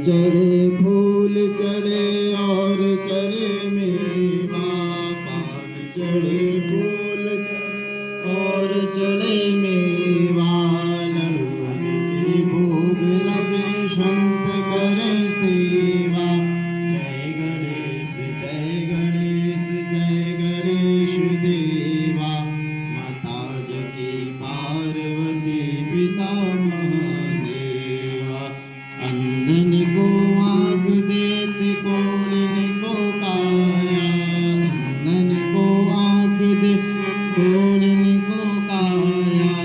चढ़े फूल चढ़े और चढ़े मेवा, पान चढ़े फूल चढ़े और चढ़े मेवा, लड्डू की भोग लगे संत करे सेवा। जय गणेश जय गणेश जय गणेश देवा, माता जगी पार्वती पिता महादेवा। अंधन को आँख देते कोढ़िन को काया, अंधन को आँख दे कोढ़िन को काया,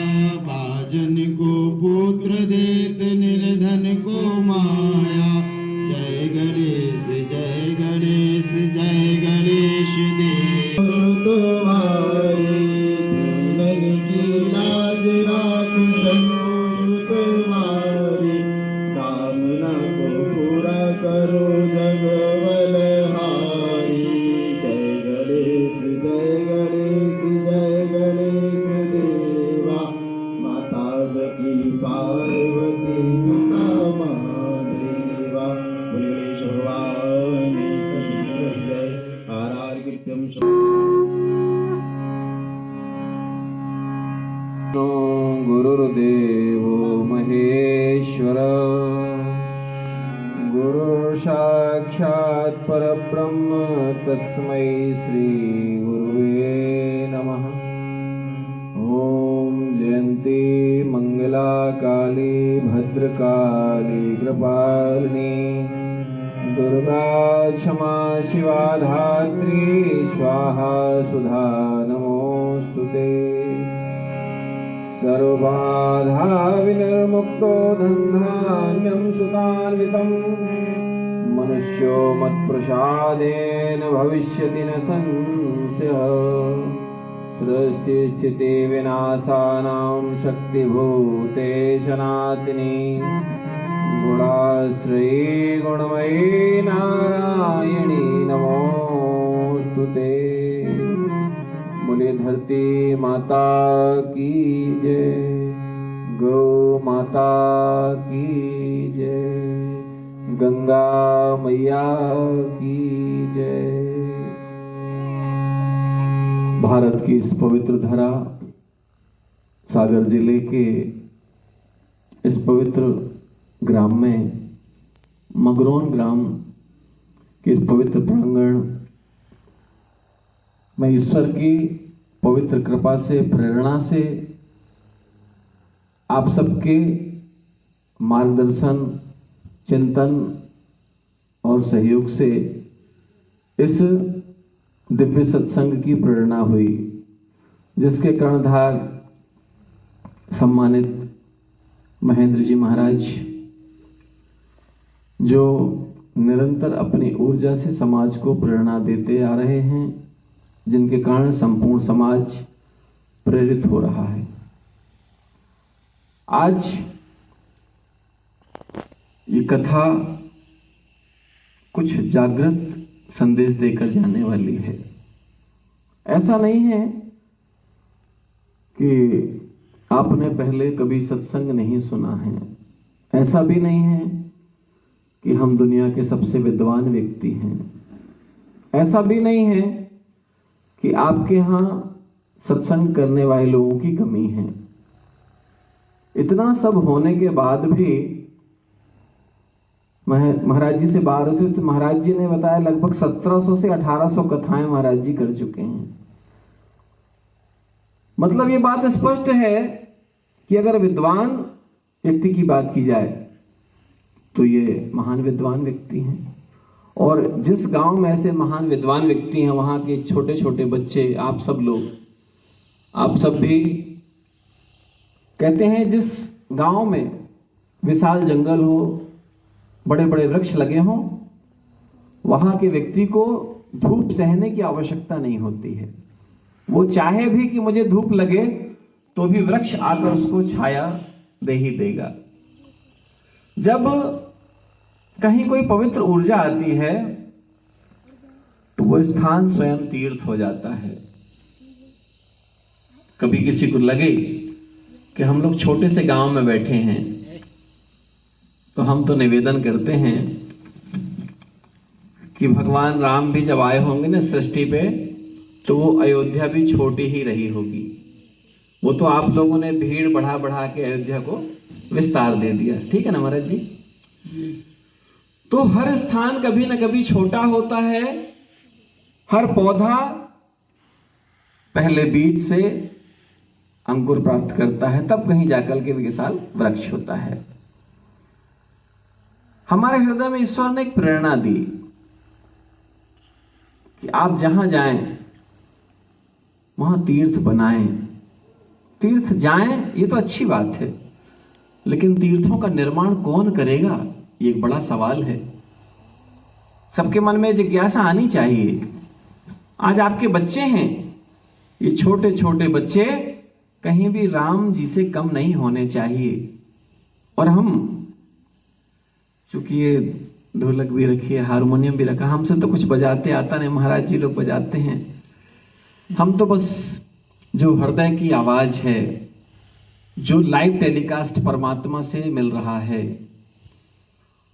बाजन को पुत्र देते निर्धन को माया। जय गणेश जय गणेश जय गणेश देव तुम्हारे, दीनन की लाज राख संतोष तुम्हारे, कामना को पूरा करो जग बलहारी। जय गणेश जय गणेश जय गणेश देवा, माता जगी पार्वती पिता महादेवा। गणेश भगवान की जय। आरार कृत्यम गुरुर्देवो महेश्वर, गुरु साक्षात् परब्रह्म तस्मै श्री गुरुवे नमः। ओम जयंती मंगला काली भद्रकाली कृपालिनी, दुर्गा क्षमा शिवा धात्री स्वाहा सुधा नमोस्तुते। सर्वबाधा विनिर्मुक्तो धन्धान्यं सुतान्वितं, मनुष्यो मत्प्रसादेन भविष्यति न संशयः। सृष्टिस्थिति विनाशानां शक्तिभूते सनातनी, गुणाश्रयी गुणमयी नारायणी नमोस्तुते। बोले धरती माता की जय, गौ माता की जय, गंगा मैया की जय। भारत की इस पवित्र धरा, सागर जिले के इस पवित्र ग्राम में, मगरौन ग्राम के इस पवित्र प्रांगण में ईश्वर की पवित्र कृपा से, प्रेरणा से, आप सबके मार्गदर्शन, चिंतन और सहयोग से इस दिव्य सत्संग की प्रेरणा हुई, जिसके कर्णधार सम्मानित महेंद्र जी महाराज, जो निरंतर अपनी ऊर्जा से समाज को प्रेरणा देते आ रहे हैं, जिनके कारण संपूर्ण समाज प्रेरित हो रहा है। आज ये कथा कुछ जागृत संदेश देकर जाने वाली है। ऐसा नहीं है कि आपने पहले कभी सत्संग नहीं सुना है, ऐसा भी नहीं है कि हम दुनिया के सबसे विद्वान व्यक्ति हैं, ऐसा भी नहीं है कि आपके यहाँ सत्संग करने वाले लोगों की कमी है। इतना सब होने के बाद भी महाराज जी से बाहर से, तो महाराज जी ने बताया लगभग 1700 से 1800 कथाएं महाराज जी कर चुके हैं। मतलब ये बात स्पष्ट है कि अगर विद्वान व्यक्ति की बात की जाए तो ये महान विद्वान व्यक्ति हैं। और जिस गांव में ऐसे महान विद्वान व्यक्ति हैं, वहां के छोटे छोटे बच्चे, आप सब लोग, आप सब भी कहते हैं, जिस गांव में विशाल जंगल हो, बड़े बड़े वृक्ष लगे हों, वहां के व्यक्ति को धूप सहने की आवश्यकता नहीं होती है। वो चाहे भी कि मुझे धूप लगे तो भी वृक्ष आकर उसको छाया दे ही देगा। जब कहीं कोई पवित्र ऊर्जा आती है तो वो स्थान स्वयं तीर्थ हो जाता है। कभी किसी को लगे कि हम लोग छोटे से गांव में बैठे हैं, तो हम तो निवेदन करते हैं कि भगवान राम भी जब आए होंगे ना सृष्टि पे, तो वो अयोध्या भी छोटी ही रही होगी। वो तो आप लोगों ने भीड़ बढ़ा बढ़ा के अयोध्या को विस्तार दे दिया, ठीक है ना महाराज जी? तो हर स्थान कभी ना कभी छोटा होता है। हर पौधा पहले बीज से अंकुर प्राप्त करता है, तब कहीं जाकर के विशाल वृक्ष होता है। हमारे हृदय में ईश्वर ने एक प्रेरणा दी कि आप जहां जाएं वहां तीर्थ बनाएं, तीर्थ जाएं, ये तो अच्छी बात है, लेकिन तीर्थों का निर्माण कौन करेगा, ये एक बड़ा सवाल है। सबके मन में जिज्ञासा आनी चाहिए। आज आपके बच्चे हैं, ये छोटे छोटे बच्चे कहीं भी राम जी से कम नहीं होने चाहिए। और हम, चूंकि ये ढोलक भी रखी है, हारमोनियम भी रखा, हमसे तो कुछ बजाते आता नहीं, महाराज जी लोग बजाते हैं। हम तो बस जो हृदय की आवाज है, जो लाइव टेलीकास्ट परमात्मा से मिल रहा है,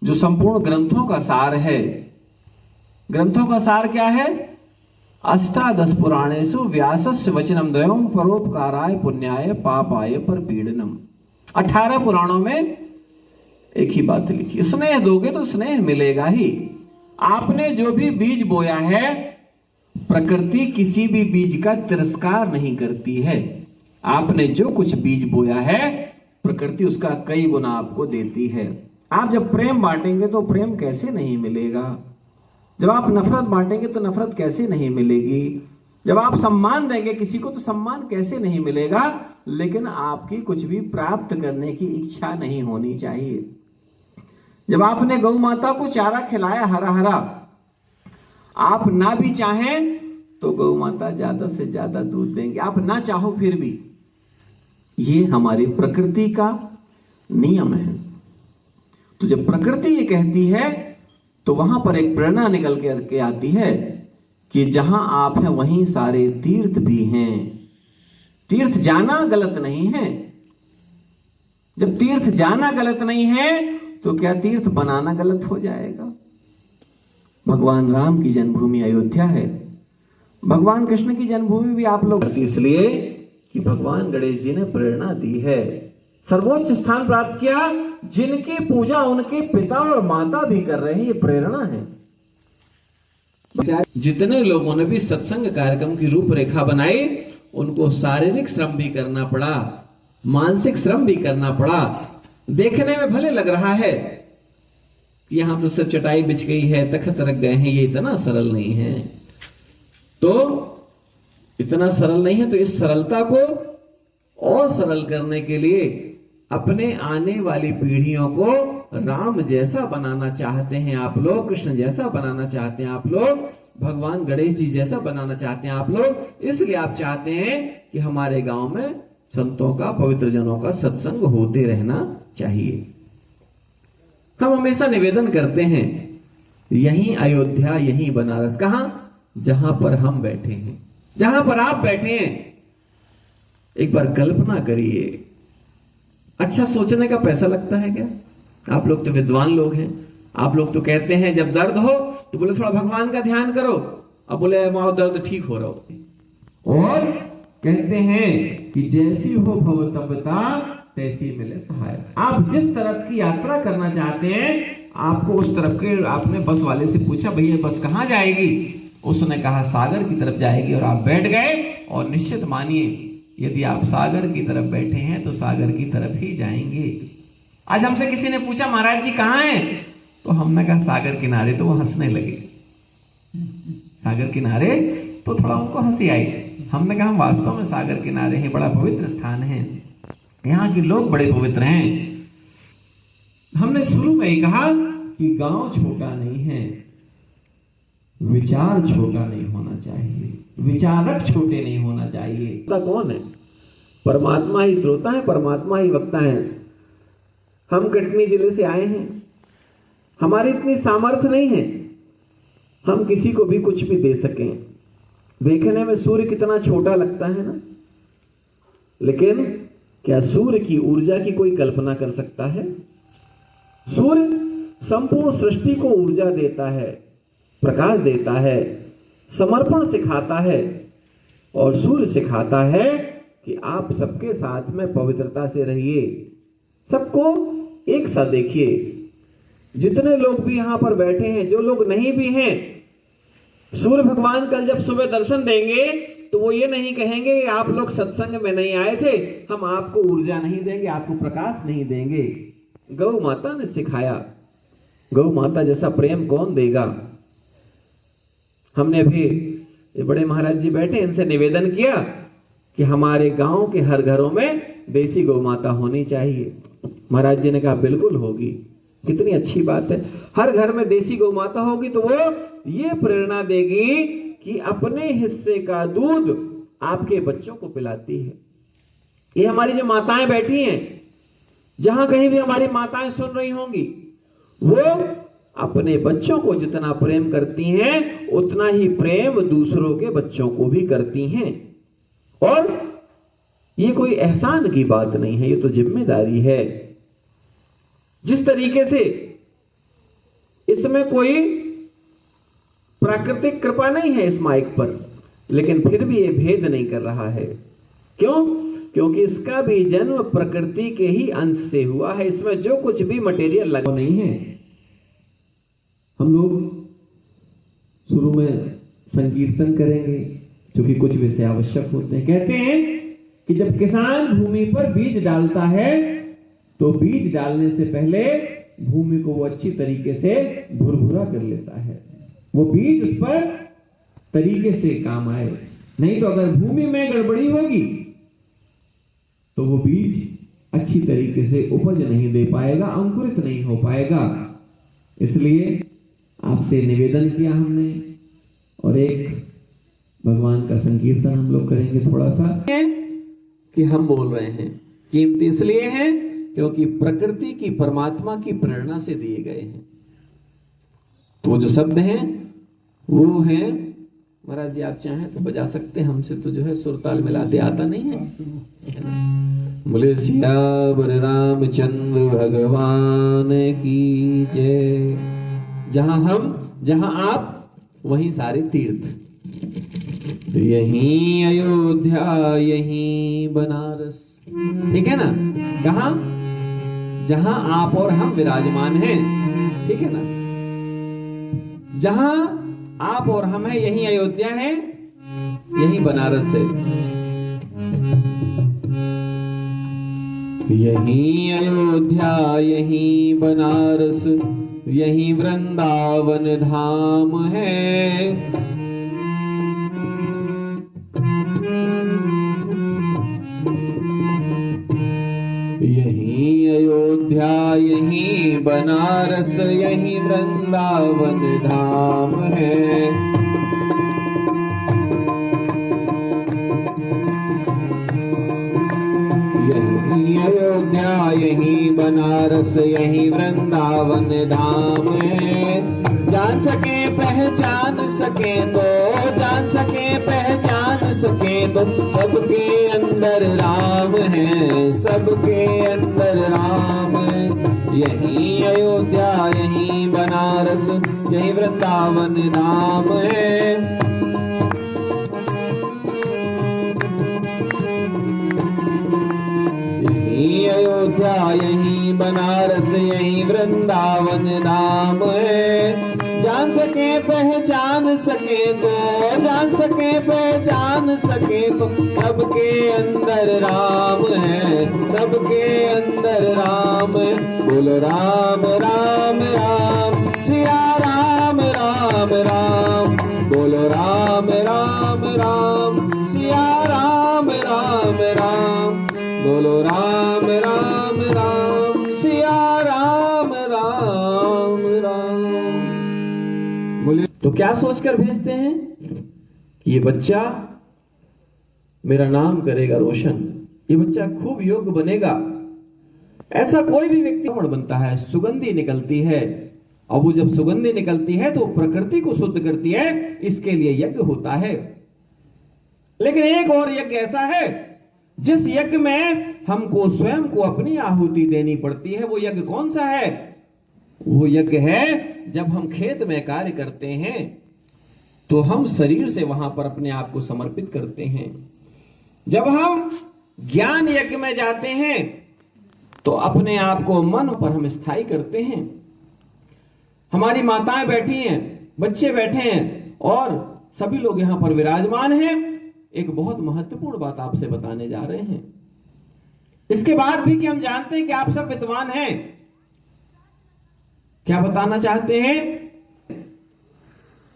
जो संपूर्ण ग्रंथों का सार है। ग्रंथों का सार क्या है? अष्टादश पुराणेषु व्यासस्य वचनम द्वयम् परोपकाराय पुण्याय पापाय परपीडनम। 18 पुराणों में एक ही बात लिखी, स्नेह दोगे तो स्नेह मिलेगा ही। आपने जो भी बीज बोया है, प्रकृति किसी भी बीज का तिरस्कार नहीं करती है। आपने जो कुछ बीज बोया है, प्रकृति उसका कई गुना आपको देती है। आप जब प्रेम बांटेंगे तो प्रेम कैसे नहीं मिलेगा? जब आप नफरत बांटेंगे तो नफरत कैसे नहीं मिलेगी? जब आप सम्मान देंगे किसी को तो सम्मान कैसे नहीं मिलेगा? लेकिन आपकी कुछ भी प्राप्त करने की इच्छा नहीं होनी चाहिए। जब आपने गौ माता को चारा खिलाया हरा हरा, आप ना भी चाहें तो गौ माता ज्यादा से ज्यादा दूध देंगे, आप ना चाहो फिर भी। ये हमारी प्रकृति का नियम है। तो जब प्रकृति ये कहती है तो वहां पर एक प्रेरणा निकल के आती है कि जहां आप हैं वहीं सारे तीर्थ भी हैं। तीर्थ जाना गलत नहीं है। जब तीर्थ जाना गलत नहीं है तो क्या तीर्थ बनाना गलत हो जाएगा? भगवान राम की जन्मभूमि अयोध्या है। भगवान कृष्ण की जन्मभूमि भी आप लोग, इसलिए कि भगवान गणेश जी ने प्रेरणा दी है, सर्वोच्च स्थान प्राप्त किया, जिनकी पूजा उनके पिता और माता भी कर रहे हैं। ये प्रेरणा है। जितने लोगों ने भी सत्संग कार्यक्रम की रूपरेखा बनाई, उनको शारीरिक श्रम भी करना पड़ा, मानसिक श्रम भी करना पड़ा। देखने में भले लग रहा है कि यहां तो सिर्फ चटाई बिछ गई है, तख्त रख गए हैं, ये इतना सरल नहीं है। तो इतना सरल नहीं है, तो इस सरलता को और सरल करने के लिए अपने आने वाली पीढ़ियों को राम जैसा बनाना चाहते हैं आप लोग, कृष्ण जैसा बनाना चाहते हैं आप लोग, भगवान गणेश जी जैसा बनाना चाहते हैं आप लोग। इसलिए आप चाहते हैं कि हमारे गांव में संतों का, पवित्र जनों का सत्संग होते रहना चाहिए। हम हमेशा निवेदन करते हैं, यहीं अयोध्या, यहीं बनारस, कहां? जहां पर हम बैठे हैं, जहां पर आप बैठे हैं। एक बार कल्पना करिए, अच्छा सोचने का पैसा लगता है क्या? आप लोग तो विद्वान लोग हैं, आप लोग तो कहते हैं जब दर्द हो तो बोले थोड़ा भगवान का ध्यान करो, अब बोले माओ दर्द ठीक हो रहा हो। और कहते हैं कि जैसी हो भवतपता तैसी मिले सहाय। आप जिस तरफ की यात्रा करना चाहते हैं, आपको उस तरफ के, आपने बस वाले से पूछा भैया बस कहां जाएगी? उसने कहा सागर की तरफ जाएगी, और आप बैठ गए। और निश्चित मानिए, यदि आप सागर की तरफ बैठे हैं तो सागर की तरफ ही जाएंगे। आज हमसे किसी ने पूछा महाराज जी कहाँ हैं, तो हमने कहा सागर किनारे, तो वो हंसने लगे। सागर किनारे, तो थोड़ा उनको हंसी आई। हमने कहा हम वास्तव में सागर किनारे हैं, बड़ा पवित्र स्थान है, यहाँ के लोग बड़े पवित्र हैं। हमने शुरू में ही कहा कि गांव छोटा नहीं है, विचार छोटा नहीं होना चाहिए, विचारक छोटे नहीं होना चाहिए। कौन है? परमात्मा ही श्रोता है, परमात्मा ही वक्ता है। हम कटनी जिले से आए हैं, हमारी इतनी सामर्थ्य नहीं है हम किसी को भी कुछ भी दे सकें। देखने में सूर्य कितना छोटा लगता है ना, लेकिन क्या सूर्य की ऊर्जा की कोई कल्पना कर सकता है? सूर्य संपूर्ण सृष्टि को ऊर्जा देता है, प्रकाश देता है, समर्पण सिखाता है, और सूर्य सिखाता है कि आप सबके साथ में पवित्रता से रहिए, सबको एक सा देखिए। जितने लोग भी यहां पर बैठे हैं, जो लोग नहीं भी हैं, सूर्य भगवान कल जब सुबह दर्शन देंगे तो वो ये नहीं कहेंगे कि आप लोग सत्संग में नहीं आए थे, हम आपको ऊर्जा नहीं देंगे, आपको प्रकाश नहीं देंगे। गौ माता ने सिखाया, गौ माता जैसा प्रेम कौन देगा। हमने भी, ये बड़े महाराज जी बैठे, इनसे निवेदन किया कि हमारे गांव के हर घरों में देसी गौ माता होनी चाहिए। महाराज जी ने कहा बिल्कुल होगी। कितनी अच्छी बात है, हर घर में देसी गौ माता होगी तो वो ये प्रेरणा देगी कि अपने हिस्से का दूध आपके बच्चों को पिलाती है। ये हमारी जो माताएं बैठी हैं, जहां कहीं भी हमारी माताएं सुन रही होंगी, वो अपने बच्चों को जितना प्रेम करती हैं उतना ही प्रेम दूसरों के बच्चों को भी करती हैं। और ये कोई एहसान की बात नहीं है, ये तो जिम्मेदारी है। जिस तरीके से इसमें कोई प्राकृतिक कृपा नहीं है इस माइक पर, लेकिन फिर भी ये भेद नहीं कर रहा है। क्यों? क्योंकि इसका भी जन्म प्रकृति के ही अंश से हुआ है, इसमें जो कुछ भी मटेरियल लगा नहीं है। हम लोग शुरू में संकीर्तन करेंगे, क्योंकि कुछ विषय आवश्यक होते हैं। कहते हैं कि जब किसान भूमि पर बीज डालता है तो बीज डालने से पहले भूमि को वो अच्छी तरीके से भुरभुरा कर लेता है, वो बीज उस पर तरीके से काम आए। नहीं तो अगर भूमि में गड़बड़ी होगी तो वो बीज अच्छी तरीके से उपज नहीं दे पाएगा, अंकुरित नहीं हो पाएगा। इसलिए आपसे निवेदन किया हमने, और एक भगवान का संकीर्तन हम लोग करेंगे थोड़ा सा। कि हम बोल रहे हैं कीमती इसलिए हैं क्योंकि प्रकृति की, परमात्मा की प्रेरणा से दिए गए हैं। तो जो शब्द हैं वो हैं, महाराज जी आप चाहें तो बजा सकते हैं, हमसे तो जो है सुरताल मिलाते आता नहीं है। बोले सियावर रामचंद्र भगवान की जय। जहां आप वहीं सारे तीर्थ, यहीं अयोध्या, यहीं बनारस, ठीक है ना। कहां? जहां आप और हम विराजमान हैं, ठीक है ना। जहां आप और हम हैं यहीं अयोध्या है, यहीं बनारस है। यहीं अयोध्या, यहीं बनारस, यहीं वृंदावन धाम है। यहीं अयोध्या, यहीं बनारस, यहीं वृंदावन धाम है। यहीं अयोध्या, यहीं बनारस, यहीं वृंदावन धाम है। जान सके पहचान सके तो, जान सके पहचान सके तो, सबके अंदर राम है, सबके अंदर राम है। यहीं अयोध्या, यहीं बनारस, यहीं वृंदावन धाम है। यहीं अयोध्या, यहीं बनारस, यहीं वृंदावन धाम है। जान सके पहचान सके तो, जान सके पहचान सके तो, सबके अंदर राम है, सबके अंदर राम है। बोलो राम राम राम, सिया राम राम राम, बोलो राम राम राम, सिया राम राम राम, बोलो राम राम राम, सिया राम राम राम। बोले तो क्या सोचकर भेजते हैं कि ये बच्चा मेरा नाम करेगा रोशन, ये बच्चा खूब योग्य बनेगा। ऐसा कोई भी व्यक्ति बनता है, सुगंधी निकलती है, और वो जब सुगंधी निकलती है तो प्रकृति को शुद्ध करती है, इसके लिए यज्ञ होता है। लेकिन एक और यज्ञ ऐसा है जिस यज्ञ में हमको स्वयं को अपनी आहुति देनी पड़ती है। वो यज्ञ कौन सा है? वो यज्ञ है जब हम खेत में कार्य करते हैं तो हम शरीर से वहां पर अपने आप को समर्पित करते हैं। जब हम ज्ञान यज्ञ में जाते हैं तो अपने आप को मन पर हम स्थायी करते हैं। हमारी माताएं बैठी हैं, बच्चे बैठे हैं और सभी लोग यहां पर विराजमान हैं। एक बहुत महत्वपूर्ण बात आपसे बताने जा रहे हैं। इसके बाद भी कि हम जानते हैं कि आप सब विद्वान हैं, क्या बताना चाहते हैं?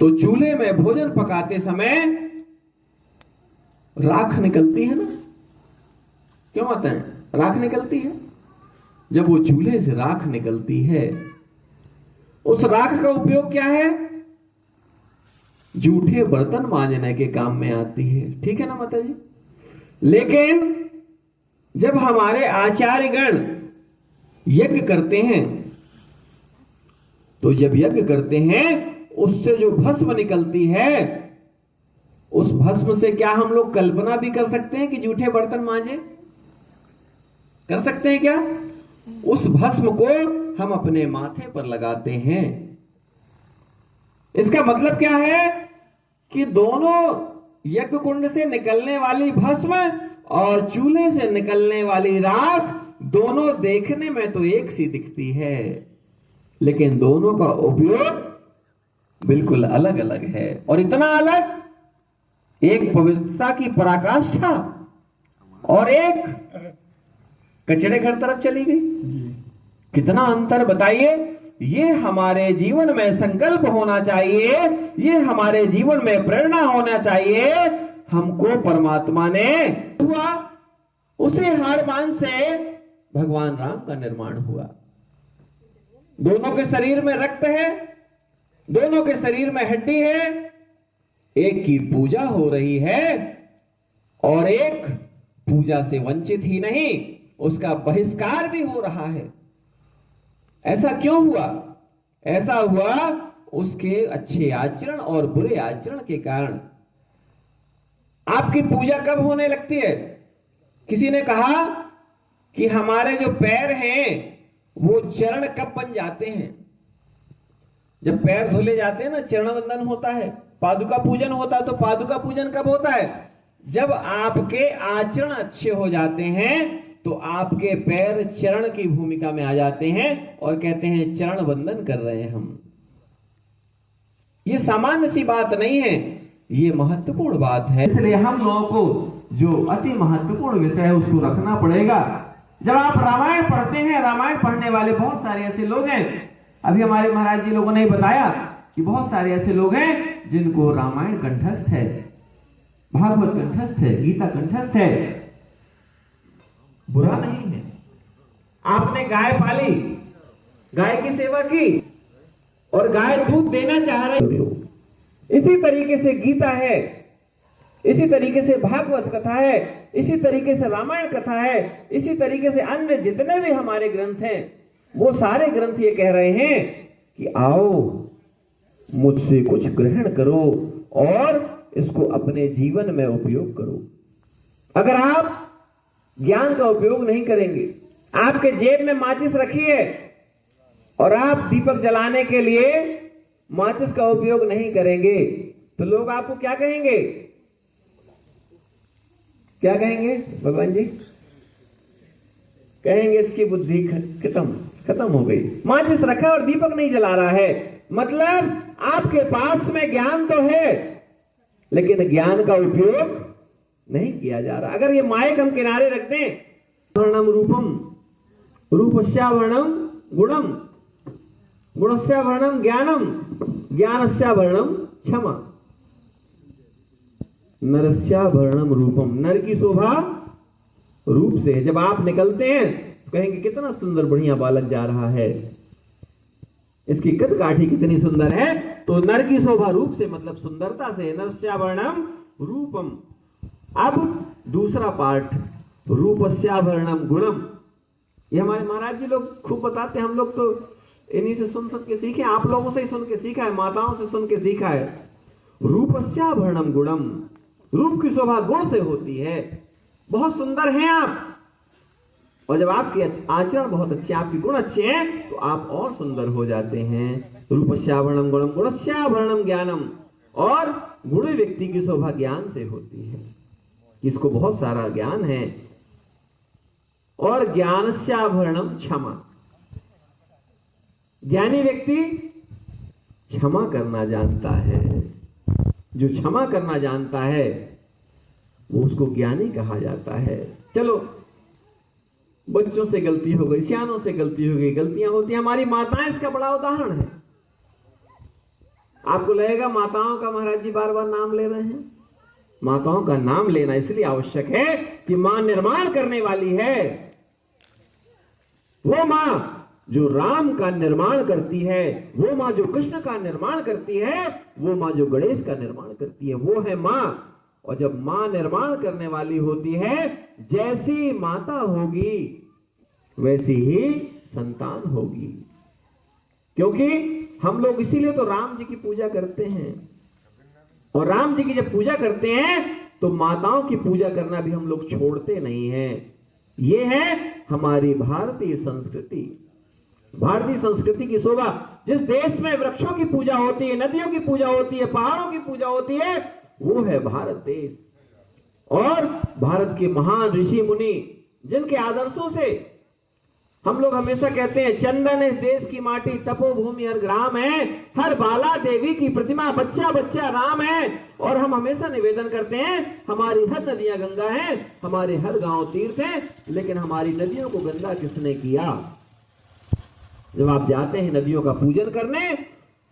तो चूल्हे में भोजन पकाते समय राख निकलती है ना, क्यों आता है? राख निकलती है। जब वो चूल्हे से राख निकलती है, उस राख का उपयोग क्या है? जूठे बर्तन मांजने के काम में आती है, ठीक है ना माता जी? लेकिन जब हमारे आचार्यगण यज्ञ करते हैं तो जब यज्ञ करते हैं उससे जो भस्म निकलती है, उस भस्म से क्या हम लोग कल्पना भी कर सकते हैं कि जूठे बर्तन मांजे? कर सकते हैं क्या? उस भस्म को हम अपने माथे पर लगाते हैं। इसका मतलब क्या है कि दोनों यज्ञ कुंड से निकलने वाली भस्म और चूल्हे से निकलने वाली राख दोनों देखने में तो एक सी दिखती है, लेकिन दोनों का उपयोग बिल्कुल अलग अलग है। और इतना अलग, एक पवित्रता की पराकाष्ठा और एक कचड़े घर तरफ चली गई। कितना अंतर बताइए। ये हमारे जीवन में संकल्प होना चाहिए, ये हमारे जीवन में प्रेरणा होना चाहिए। हमको परमात्मा ने हुआ, उसे हाड़बान से भगवान राम का निर्माण हुआ। दोनों के शरीर में रक्त है, दोनों के शरीर में हड्डी है। एक की पूजा हो रही है और एक पूजा से वंचित ही नहीं, उसका बहिष्कार भी हो रहा है। ऐसा क्यों हुआ? ऐसा हुआ उसके अच्छे आचरण और बुरे आचरण के कारण। आपकी पूजा कब होने लगती है? किसी ने कहा कि हमारे जो पैर हैं वो चरण कब बन जाते हैं? जब पैर धुले जाते हैं ना, चरण वंदन होता है, पादुका पूजन होता है। तो पादुका पूजन कब होता है? जब आपके आचरण अच्छे हो जाते हैं तो आपके पैर चरण की भूमिका में आ जाते हैं और कहते हैं चरण वंदन कर रहे हैं हम। ये सामान्य सी बात नहीं है, ये महत्वपूर्ण बात है। इसलिए हम लोगों को जो अति महत्वपूर्ण विषय है उसको रखना पड़ेगा। जब आप रामायण पढ़ते हैं, रामायण पढ़ने वाले बहुत सारे ऐसे लोग हैं, अभी हमारे महाराज जी लोगों ने बताया कि बहुत सारे ऐसे लोग हैं जिनको रामायण कंठस्थ है, भागवत कंठस्थ है, गीता कंठस्थ है। बुरा नहीं है। आपने गाय पाली, गाय की सेवा की और गाय दूध देना चाह रही हो। इसी तरीके से गीता है, इसी तरीके से भागवत कथा है, इसी तरीके से रामायण कथा है, इसी तरीके से अन्य जितने भी हमारे ग्रंथ हैं, वो सारे ग्रंथ ये कह रहे हैं कि आओ मुझसे कुछ ग्रहण करो और इसको अपने जीवन में उपयोग करो। अगर आप ज्ञान का उपयोग नहीं करेंगे, आपके जेब में माचिस रखी है और आप दीपक जलाने के लिए माचिस का उपयोग नहीं करेंगे तो लोग आपको क्या कहेंगे? क्या कहेंगे भगवान जी? कहेंगे इसकी बुद्धि खत्म हो गई। माचिस रखा और दीपक नहीं जला रहा है, मतलब आपके पास में ज्ञान तो है लेकिन ज्ञान का उपयोग नहीं किया जा रहा। अगर ये माइक हम किनारे रख दें, वर्णम रूपम रूपस्या वर्णम गुणम, गुणस्य वर्णम ज्ञानम, ज्ञानस्य वर्णम क्षमा, नरस्य वर्णम रूपम। नर की शोभा रूप से। जब आप निकलते हैं तो कहेंगे कितना सुंदर बढ़िया बालक जा रहा है, इसकी कद काठी कितनी सुंदर है। तो नर की शोभा रूप से मतलब सुंदरता से। नरस्य वर्णम रूपम। अब दूसरा पार्ट, रूपस्य वर्णम गुणम। ये हमारे महाराज जी लोग खूब बताते हैं, हम लोग तो इन्हीं से सुन के सीखे, आप लोगों से ही सुन के सीखा है, माताओं से सुन के सीखा है। रूपस्य वर्णम गुणम, रूप की शोभा गुण से होती है। बहुत सुंदर हैं आप, और जब आपके आचरण बहुत अच्छे, आपके गुण अच्छे हैं तो आप और सुंदर हो जाते हैं। रूपस्य वर्णम गुणम, गुणस्य वर्णम ज्ञानम। और गुण व्यक्ति की शोभा ज्ञान से होती है, इसको बहुत सारा ज्ञान है। और ज्ञानस्य वर्णम क्षमा। ज्ञानी व्यक्ति क्षमा करना जानता है। जो क्षमा करना जानता है वो उसको ज्ञानी कहा जाता है। चलो, बच्चों से गलती हो गई, सियानों से गलती हो गई, गलतियां होती हैं। हमारी माताएं इसका बड़ा उदाहरण है। आपको लगेगा माताओं का महाराज जी बार बार नाम ले रहे हैं। माताओं का नाम लेना इसलिए आवश्यक है कि मां निर्माण करने वाली है। वो मां जो राम का निर्माण करती है, वो मां जो कृष्ण का निर्माण करती है, वो मां जो गणेश का निर्माण करती है, वो है मां। और जब मां निर्माण करने वाली होती है, जैसी माता होगी वैसी ही संतान होगी। क्योंकि हम लोग इसीलिए तो राम जी की पूजा करते हैं। और राम जी की जब पूजा करते हैं तो माताओं की पूजा करना भी हम लोग छोड़ते नहीं हैं। ये है हमारी भारतीय संस्कृति। भारतीय संस्कृति की शोभा। जिस देश में वृक्षों की पूजा होती है, नदियों की पूजा होती है, पहाड़ों की पूजा होती है, वो है भारत देश। और भारत के महान ऋषि मुनि जिनके आदर्शों से हम लोग हमेशा कहते हैं, चंदन इस देश की माटी, तपोभूमि हर ग्राम है, हर बाला देवी की प्रतिमा, बच्चा बच्चा राम है। और हम हमेशा निवेदन करते हैं, हमारी हर नदियां गंगा हैं, हमारे हर गांव तीर्थ हैं, लेकिन हमारी नदियों को गंदा किसने किया? जब आप जाते हैं नदियों का पूजन करने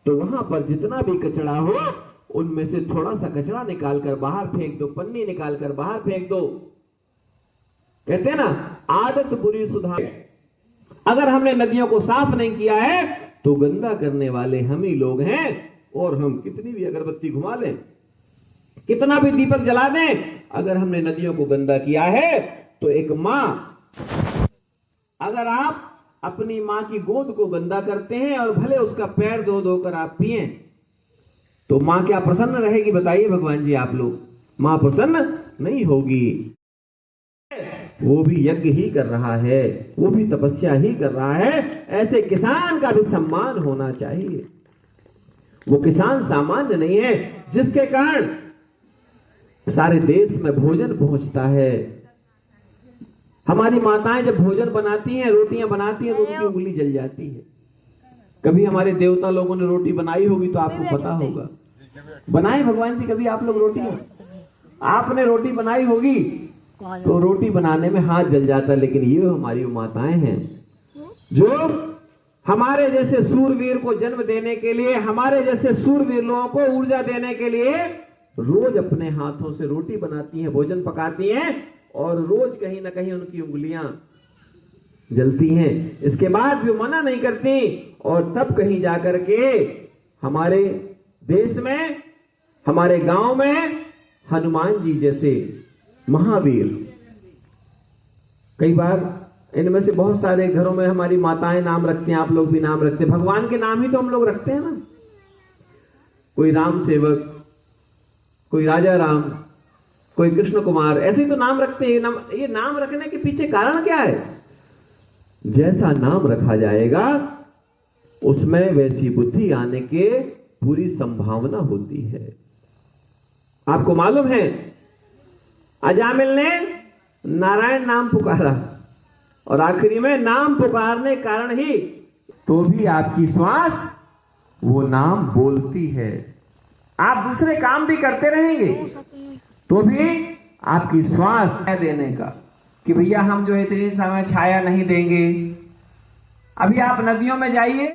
तो वहां पर जितना भी कचरा हो उनमें से थोड़ा सा कचरा निकालकर बाहर फेंक दो, पन्नी निकालकर बाहर फेंक दो। कहते हैं ना, आदत बुरी सुधार। अगर हमने नदियों को साफ नहीं किया है तो गंदा करने वाले हम ही लोग हैं। और हम कितनी भी अगरबत्ती घुमा लें, कितना भी दीपक जला दें, अगर हमने नदियों को गंदा किया है तो एक मां, अगर आप अपनी मां की गोद को गंदा करते हैं और भले उसका पैर धो धोकर आप पिए, तो मां क्या प्रसन्न रहेगी? बताइए भगवान जी आप लोग। मां प्रसन्न नहीं होगी। वो भी यज्ञ ही कर रहा है, वो भी तपस्या ही कर रहा है। ऐसे किसान का भी सम्मान होना चाहिए। वो किसान सामान्य नहीं है, जिसके कारण सारे देश में भोजन पहुंचता है। हमारी माताएं जब भोजन बनाती हैं, रोटियां बनाती हैं, तो उनकी उंगली जल जाती है। कभी हमारे देवता लोगों ने रोटी बनाई होगी तो आपको पता होगा। बनाए भगवान जी कभी आप लोग रोटियां? आपने रोटी बनाई होगी तो रोटी बनाने में हाथ जल जाता है। लेकिन ये हमारी माताएं हैं जो हमारे जैसे सूरवीर को जन्म देने के लिए, हमारे जैसे सूरवीर लोगों को ऊर्जा देने के लिए रोज अपने हाथों से रोटी बनाती हैं, भोजन पकाती हैं, और रोज कहीं ना कहीं उनकी उंगलियां जलती हैं। इसके बाद भी मना नहीं करती। और तब कहीं जाकर के हमारे देश में, हमारे गांव में हनुमान जी जैसे महावीर, कई बार इनमें से बहुत सारे घरों में हमारी माताएं नाम रखती हैं, आप लोग भी नाम रखते हैं। भगवान के नाम ही तो हम लोग रखते हैं ना। कोई राम सेवक, कोई राजा राम, कोई कृष्ण कुमार, ऐसे ही तो नाम रखते हैं। ये नाम रखने के पीछे कारण क्या है? जैसा नाम रखा जाएगा उसमें वैसी बुद्धि आने के पूरी संभावना होती है। आपको मालूम है, अजामिल ने नारायण नाम पुकारा और आखिरी में नाम पुकारने कारण ही तो भी आपकी श्वास वो नाम बोलती है। आप दूसरे काम भी करते रहेंगे तो भी आपकी श्वास देने का कि भैया हम जो इतनी समय छाया नहीं देंगे, अभी आप नदियों में जाइए,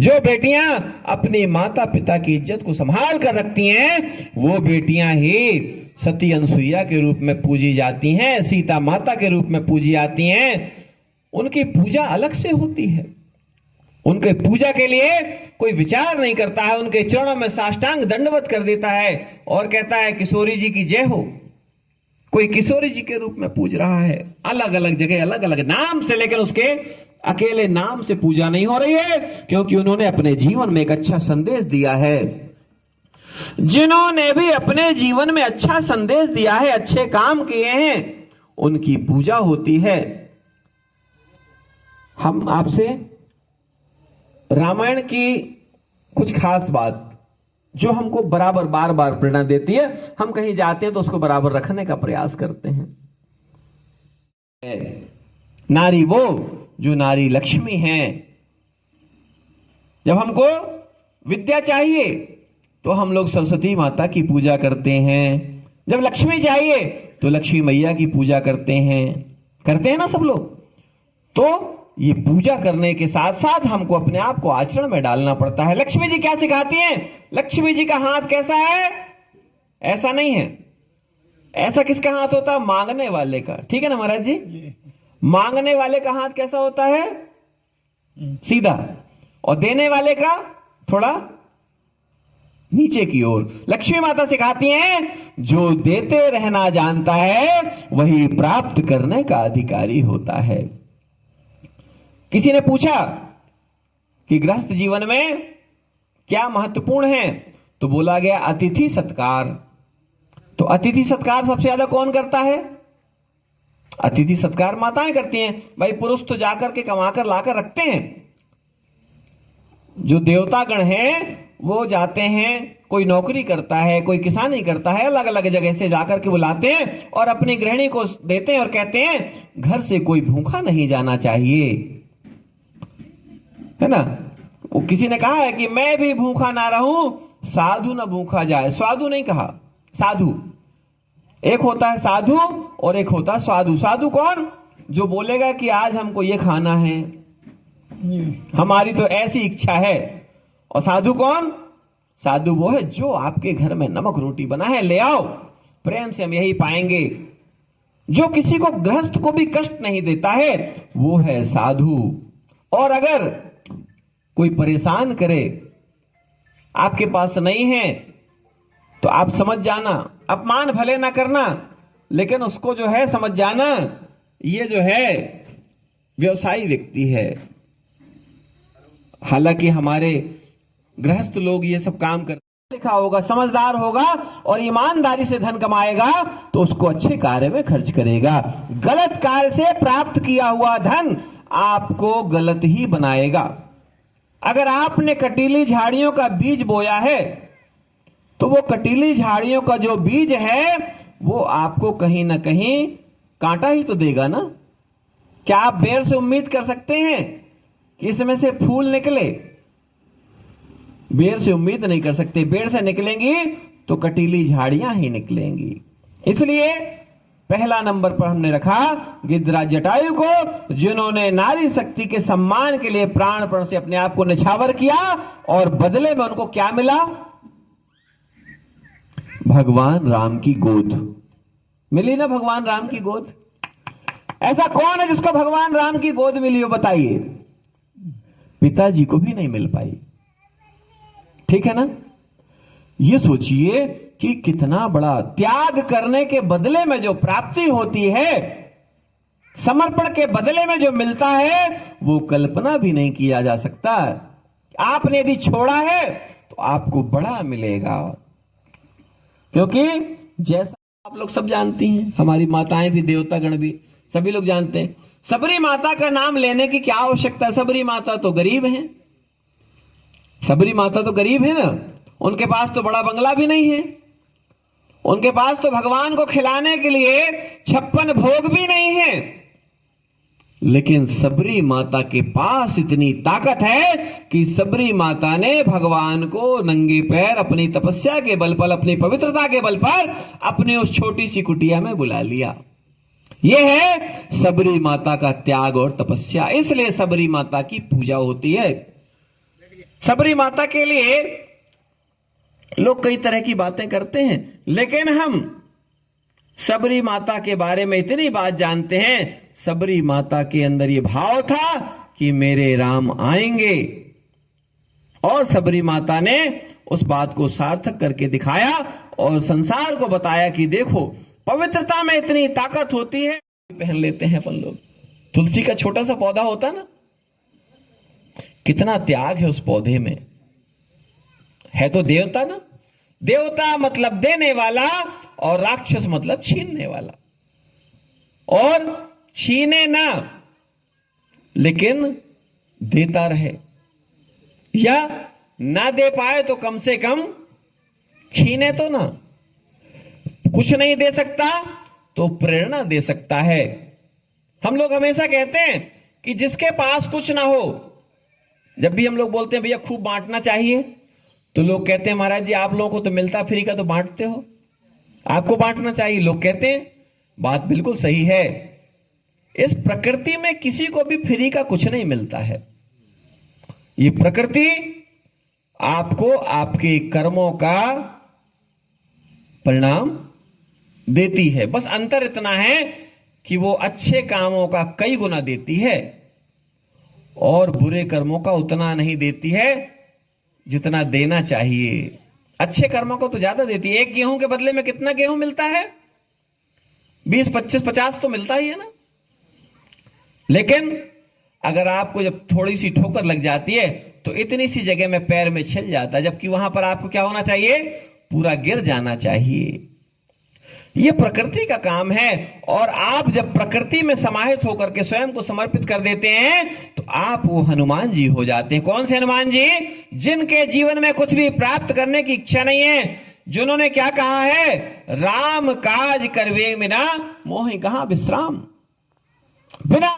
जो बेटियां अपने माता पिता की इज्जत को संभाल कर रखती हैं, वो बेटियां ही सती अनसुईया के रूप में पूजी जाती हैं, सीता माता के रूप में पूजी जाती हैं। उनकी पूजा अलग से होती है। उनके पूजा के लिए कोई विचार नहीं करता है, उनके चरणों में साष्टांग दंडवत कर देता है और कहता है किशोरी जी की जय हो। कोई किशोरी जी के रूप में पूज रहा है, अलग अलग जगह अलग अलग नाम से, लेकिन उसके अकेले नाम से पूजा नहीं हो रही है, क्योंकि उन्होंने अपने जीवन में एक अच्छा संदेश दिया है। जिन्होंने भी अपने जीवन में अच्छा संदेश दिया है, अच्छे काम किए हैं, उनकी पूजा होती है। हम आपसे रामायण की कुछ खास बात जो हमको बराबर बार बार प्रेरणा देती है, हम कहीं जाते हैं तो उसको बराबर रखने का प्रयास करते हैं। नारी वो जो नारी लक्ष्मी है। जब हमको विद्या चाहिए तो हम लोग सरस्वती माता की पूजा करते हैं, जब लक्ष्मी चाहिए तो लक्ष्मी मैया की पूजा करते हैं ना सब लोग। तो ये पूजा करने के साथ साथ हमको अपने आप को आचरण में डालना पड़ता है। लक्ष्मी जी क्या सिखाती हैं? लक्ष्मी जी का हाथ कैसा है? ऐसा नहीं है। ऐसा किसका हाथ होता है? मांगने वाले का। ठीक है ना महाराज जी? मांगने वाले का हाथ कैसा होता है? सीधा। और देने वाले का थोड़ा नीचे की ओर। लक्ष्मी माता सिखाती हैं जो देते रहना जानता है वही प्राप्त करने का अधिकारी होता है। किसी ने पूछा कि गृहस्थ जीवन में क्या महत्वपूर्ण है, तो बोला गया अतिथि सत्कार। तो अतिथि सत्कार सबसे ज्यादा कौन करता है? अतिथि सत्कार माताएं करती हैं। भाई पुरुष तो जाकर के कमाकर लाकर रखते हैं, जो देवतागण हैं वो जाते हैं, कोई नौकरी करता है, कोई किसानी करता है, अलग अलग जगह से जाकर के बुलाते हैं और अपनी गृहिणी को देते हैं और कहते हैं घर से कोई भूखा नहीं जाना चाहिए, है ना। वो किसी ने कहा है कि मैं भी भूखा ना रहूं, साधु ना भूखा जाए। साधु नहीं कहा, साधु। एक होता है साधु और एक होता है साधु। साधु कौन? जो बोलेगा कि आज हमको ये खाना है, हमारी तो ऐसी इच्छा है। और साधु कौन? साधु वो है जो आपके घर में नमक रोटी बना है, ले आओ, प्रेम से हम यही पाएंगे। जो किसी को गृहस्थ को भी कष्ट नहीं देता है वो है साधु। और अगर कोई परेशान करे, आपके पास नहीं है, तो आप समझ जाना, अपमान भले ना करना, लेकिन उसको जो है समझ जाना ये जो है व्यवसायी व्यक्ति है। हालांकि हमारे गृहस्थ लोग ये सब काम करते, लिखा होगा, समझदार होगा और ईमानदारी से धन कमाएगा तो उसको अच्छे कार्य में खर्च करेगा। गलत कार्य से प्राप्त किया हुआ धन आपको गलत ही बनाएगा। अगर आपने कटीली झाड़ियों का बीज बोया है तो वो कटीली झाड़ियों का जो बीज है वो आपको कहीं ना कहीं कांटा ही तो देगा ना। क्या आप बेर से उम्मीद कर सकते हैं कि इसमें से फूल निकले? बेर से उम्मीद नहीं कर सकते। बेर से निकलेंगी तो कटीली झाड़ियां ही निकलेंगी। इसलिए पहला नंबर पर हमने रखा गिद्धराज जटायु को, जिन्होंने नारी शक्ति के सम्मान के लिए प्राणपण से अपने आप को निछावर किया और बदले में उनको क्या मिला? भगवान राम की गोद मिली ना। भगवान राम की गोद। ऐसा कौन है जिसको भगवान राम की गोद मिली हो? बताइए। पिताजी को भी नहीं मिल पाई। ठीक है ना। ये सोचिए कि कितना बड़ा त्याग करने के बदले में जो प्राप्ति होती है, समर्पण के बदले में जो मिलता है, वो कल्पना भी नहीं किया जा सकता। आपने यदि छोड़ा है तो आपको बड़ा मिलेगा। क्योंकि जैसा आप लोग सब जानती हैं, हमारी माताएं भी, देवतागण भी, सभी लोग जानते हैं, सबरी माता का नाम लेने की क्या आवश्यकता? सबरी माता तो गरीब हैं। सबरी माता तो गरीब है ना। उनके पास तो बड़ा बंगला भी नहीं है, उनके पास तो भगवान को खिलाने के लिए 56 भोग भी नहीं है। लेकिन सबरी माता के पास इतनी ताकत है कि सबरी माता ने भगवान को नंगे पैर अपनी तपस्या के बल पर, अपनी पवित्रता के बल पर अपने उस छोटी सी कुटिया में बुला लिया। यह है सबरी माता का त्याग और तपस्या। इसलिए सबरी माता की पूजा होती है। सबरी माता के लिए लोग कई तरह की बातें करते हैं, लेकिन हम सबरी माता के बारे में इतनी बात जानते हैं, सबरी माता के अंदर यह भाव था कि मेरे राम आएंगे, और सबरी माता ने उस बात को सार्थक करके दिखाया और संसार को बताया कि देखो पवित्रता में इतनी ताकत होती है। पहन लेते हैं अपन लोग, तुलसी का छोटा सा पौधा होता ना, कितना त्याग है उस पौधे में। है तो देवता ना, देवता मतलब देने वाला, और राक्षस मतलब छीनने वाला। और छीने ना, लेकिन देता रहे, या ना दे पाए तो कम से कम छीने तो ना। कुछ नहीं दे सकता तो प्रेरणा दे सकता है। हम लोग हमेशा कहते हैं कि जिसके पास कुछ ना हो, जब भी हम लोग बोलते हैं भैया खूब बांटना चाहिए, तो लोग कहते हैं महाराज जी आप लोगों को तो मिलता फ्री का तो बांटते हो, आपको बांटना चाहिए। लोग कहते हैं, बात बिल्कुल सही है। इस प्रकृति में किसी को भी फ्री का कुछ नहीं मिलता है। ये प्रकृति आपको आपके कर्मों का परिणाम देती है। बस अंतर इतना है कि वो अच्छे कामों का कई गुना देती है और बुरे कर्मों का उतना नहीं देती है जितना देना चाहिए। अच्छे कर्मों को तो ज्यादा देती है। एक गेहूं के बदले में कितना गेहूं मिलता है? 20, 25, 50 तो मिलता ही है ना। लेकिन अगर आपको जब थोड़ी सी ठोकर लग जाती है तो इतनी सी जगह में पैर में छिल जाता है, जबकि वहां पर आपको क्या होना चाहिए? पूरा गिर जाना चाहिए। यह प्रकृति का काम है। और आप जब प्रकृति में समाहित होकर के स्वयं को समर्पित कर देते हैं तो आप वो हनुमान जी हो जाते हैं। कौन से हनुमान जी? जिनके जीवन में कुछ भी प्राप्त करने की इच्छा नहीं है, जिन्होंने क्या कहा है? राम काज करवे बिना मोहि कहां विश्राम। बिना